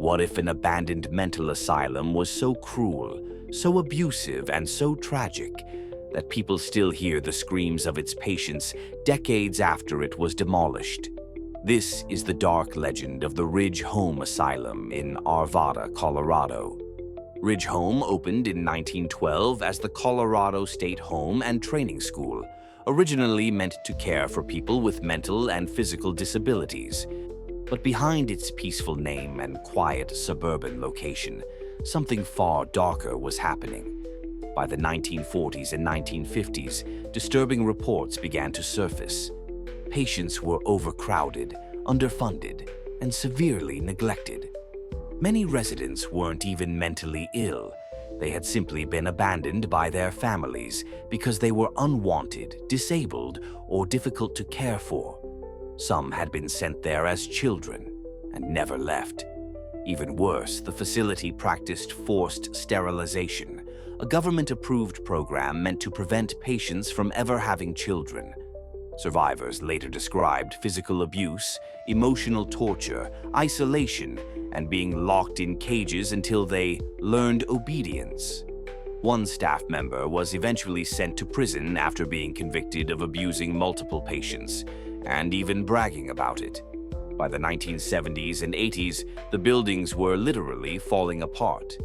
What if an abandoned mental asylum was so cruel, so abusive, and so tragic that people still hear the screams of its patients decades after it was demolished? This is the dark legend of the Ridge Home Asylum in Arvada, Colorado. Ridge Home opened in 1912 as the Colorado State Home and Training School, originally meant to care for people with mental and physical disabilities. But behind its peaceful name and quiet suburban location, something far darker was happening. By the 1940s and 1950s, disturbing reports began to surface. Patients were overcrowded, underfunded, and severely neglected. Many residents weren't even mentally ill. They had simply been abandoned by their families because they were unwanted, disabled, or difficult to care for. Some had been sent there as children and never left. Even worse, the facility practiced forced sterilization, a government-approved program meant to prevent patients from ever having children. Survivors later described physical abuse, emotional torture, isolation, and being locked in cages until they learned obedience. One staff member was eventually sent to prison after being convicted of abusing multiple patients, and even bragging about it. By the 1970s and 80s, the buildings were literally falling apart.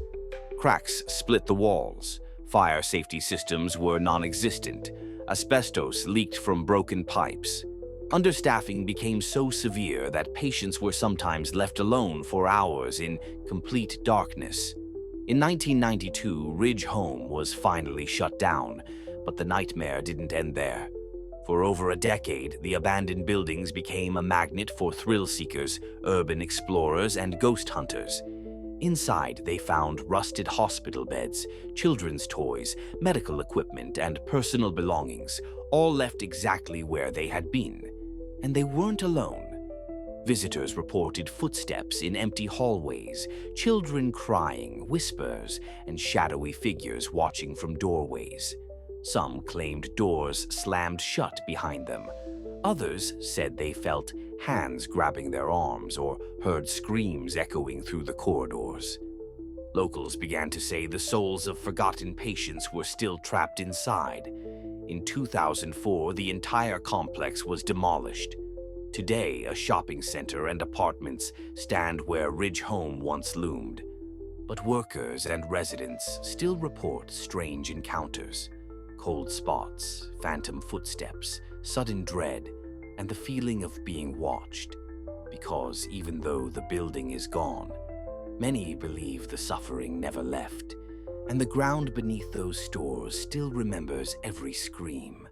Cracks split the walls, fire safety systems were non-existent, asbestos leaked from broken pipes. Understaffing became so severe that patients were sometimes left alone for hours in complete darkness. In 1992, Ridge Home was finally shut down, but the nightmare didn't end there. For over a decade, the abandoned buildings became a magnet for thrill-seekers, urban explorers, and ghost hunters. Inside, they found rusted hospital beds, children's toys, medical equipment, and personal belongings, all left exactly where they had been. And they weren't alone. Visitors reported footsteps in empty hallways, children crying, whispers, and shadowy figures watching from doorways. Some claimed doors slammed shut behind them. Others said they felt hands grabbing their arms or heard screams echoing through the corridors. Locals began to say the souls of forgotten patients were still trapped inside. In 2004, the entire complex was demolished. Today, a shopping center and apartments stand where Ridge Home once loomed. But workers and residents still report strange encounters. Cold spots, phantom footsteps, sudden dread, and the feeling of being watched. Because even though the building is gone, many believe the suffering never left, and the ground beneath those stores still remembers every scream.